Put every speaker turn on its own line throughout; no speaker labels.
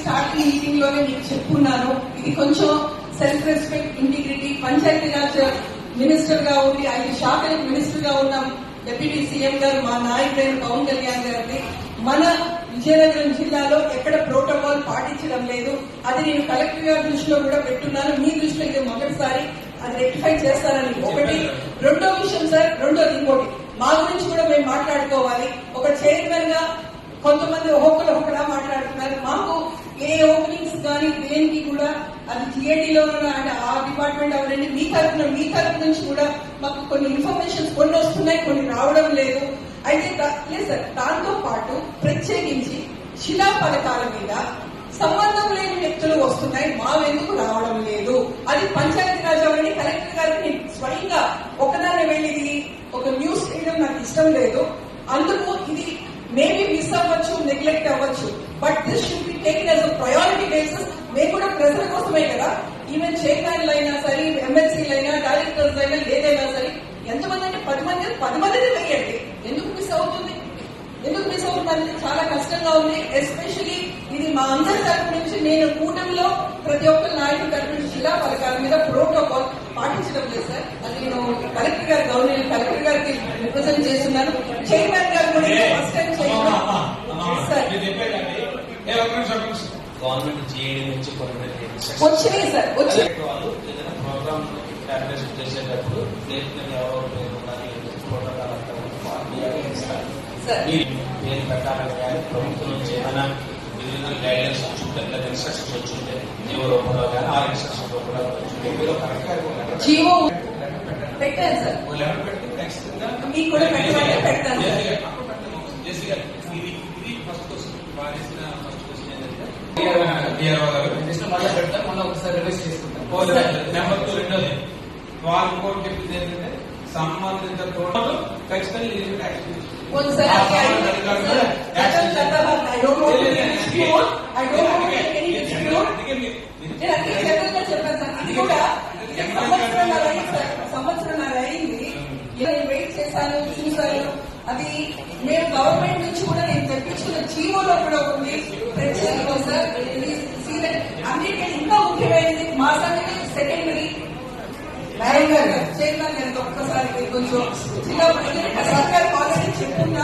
Starting meeting లోనే మీకు చెప్పుకున్నాను. ఇది కొంచెం self respect, integrity, Panchayati Raj minister గా ఉండి 5 శాఖలకు మినిస్టర్ గా ఉన్న డిప్యూటీ సీఎం గారు మా నాయకుడైన పవన్ కళ్యాణ్ గారిని మన విజయనగరం జిల్లాలో ఎక్కడ ప్రోటోకాల్ పాటించడం లేదు. అది నేను కలెక్టర్ గారి దృష్టిలో కూడా పెట్టున్నాను. మీ దృష్టిలో ఇది మొదటిసారి అది రెక్టిఫై చేస్తారని ఒకటి. రెండో విషయం సార్, రెండోది ఇంకోటి మా గురించి కూడా మేము మాట్లాడుకోవాలి. ఒక చైర్మన్ గా కొంతమంది ఒకలా మాట్లాడుతున్నారు. మాకు ఏ ఓపెనింగ్స్ కానీ దేనికి కూడా అది జిఏడీలో అంటే ఆ డిపార్ట్మెంట్ అవన్నీ మీ తరఫు నుంచి కూడా మాకు కొన్ని ఇన్ఫర్మేషన్స్ కొన్ని వస్తున్నాయి, కొన్ని రావడం లేదు. అయితే లేదు సార్, దాంతో పాటు ప్రత్యేకించి శిలా పథకాల మీద సంబంధం లేని వ్యక్తులు వస్తున్నాయి, మావెందుకు రావడం లేదు? అది పంచాయతీరాజ్ అవన్నీ కలెక్టర్ గారికి స్వయంగా ఒకదాన్ని వెళ్ళి ఒక న్యూస్ చేయడం నాకు ఇష్టం లేదు. అందుకు ఇది మేబీ మిస్ అవ్వచ్చు, నెగ్లెక్ట్ అవ్వచ్చు, but this should be taken as a priority basis. మేము కూడా ప్రజల కోసమే కదా, ఈవెన్ చైర్మన్లు అయినా సరే, ఎమ్మెల్సీలు అయినా, డైరెక్టర్స్ అయినా, ఏదైనా సరే ఎంతమంది అంటే 10 మందిని వేయండి. ఎందుకు మిస్ అవుతుంది? చాలా కష్టంగా ఉంది. ఎస్పెషలీ ఇది మా అందరి తరపు నుంచి నేను కూటమిలో ప్రతి ఒక్క నాయకుడి తరపు నుంచి శిలా పథకాల మీద ప్రోటోకాల్ పాటించడం లేదు సార్. అది నేను కలెక్టర్ గారు గవర్నమెంట్ కలెక్టర్ గారికి రిప్రజెంట్ చేస్తున్నాను. చైర్మన్ గారు కూడా ఫస్ట్ టైం
గవర్నమెంట్ జిఏడి నుంచి
వచ్చినాయి సార్. వచ్చి
ప్రోగ్రామ్ చేసేటప్పుడు పేరు పెట్టాలని కానీ ప్రభుత్వం నుంచి ఏమైనా గైడెన్స్ వచ్చుంటే ఇన్స్ట్రక్షన్స్ వచ్చుంటే జీవో రూపంలో కానీ ఆ ఇన్స్ట్రక్షన్ రూపంలో వచ్చుంటే మీరు కరెక్ట్
జీవో పెట్టాను సార్. మీకు కూడా పెడతాను.
ఇది ఫస్ట్ క్వశ్చన్ బాధించిన ఫస్ట్ క్వశ్చన్ ఏంటంటే డిఆర్ఓ గారు మళ్ళీ పెడతాం, మళ్ళీ ఒకసారి రివైజ్ చేసుకుంటాం. నెంబర్ 2 రెండోది వాళ్ళు కూడా చెప్పింది ఏంటంటే సంబంధిత తోటలు ఖచ్చితంగా
సంవత్సరం అయింది, వెయిట్ చేశాను, చూశాను. అది మేము గవర్నమెంట్ నుంచి కూడా నేను తెప్పించుకున్న జీవోలో కూడా ఉంది ప్రత్యేకంగా సార్. అన్నిటికీ ఇంకా ముఖ్యమైనది మా సంగతి సెకండరీ చైర్మన్ గారికి ఒక్కసారి కొంచెం జిల్లా సర్కార్ ఆల్రెడీ చెప్తున్నా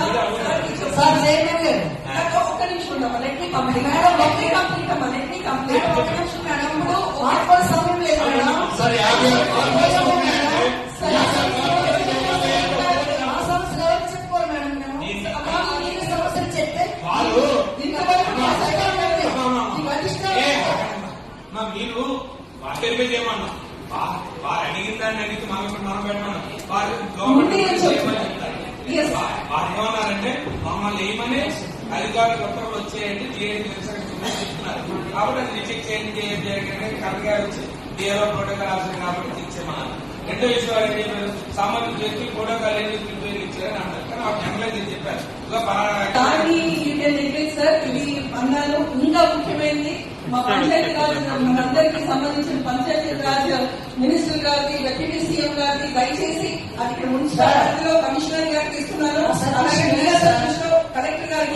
ఒక్క నిమిషం ఉండమ్మా. లెట్ని కంప్లీట్ సమయం లేదు చెప్పుకోరు మేడం. మేము సమస్యలు చెప్తే
మీరు వాటి చేయమన్నా వారు అడిగిన దాన్ని అడిగితే మనం పెట్టమన్నా వారు ఏమన్నారంటే మమ్మల్ని ఏమని అధికారులు ఉత్తర్వులు వచ్చేయండి జిఐడి చెప్తున్నారు. కాబట్టి అది రిజెక్ట్ చేయండి కరెక్ట్ గా వచ్చి డిఆర్ఓ ప్రోటోకాల్ అవసరం కాబట్టి ఇచ్చేమన్నారు. రెండో విషయాలు సామాన్య వ్యక్తి ప్రోటోకాల్ ఏంటి ఇచ్చారని అంటారు. కానీ ఆ టైంలో నేను చెప్పాను
సార్. ఇది అన్నాను. ఇంకా ముఖ్యమైనది మా పంచాయతీ రాజ్ మనందరికీ సంబంధించిన పంచాయతీ రాజ్ మినిస్టర్ గారికి, డిప్యూటీ సీఎం గారికి దయచేసి అది ఇక్కడ మున్సిపాలిటీలో కమిషనర్ గారికి ఇస్తున్నాను. అలాగే కలెక్టర్ గారికి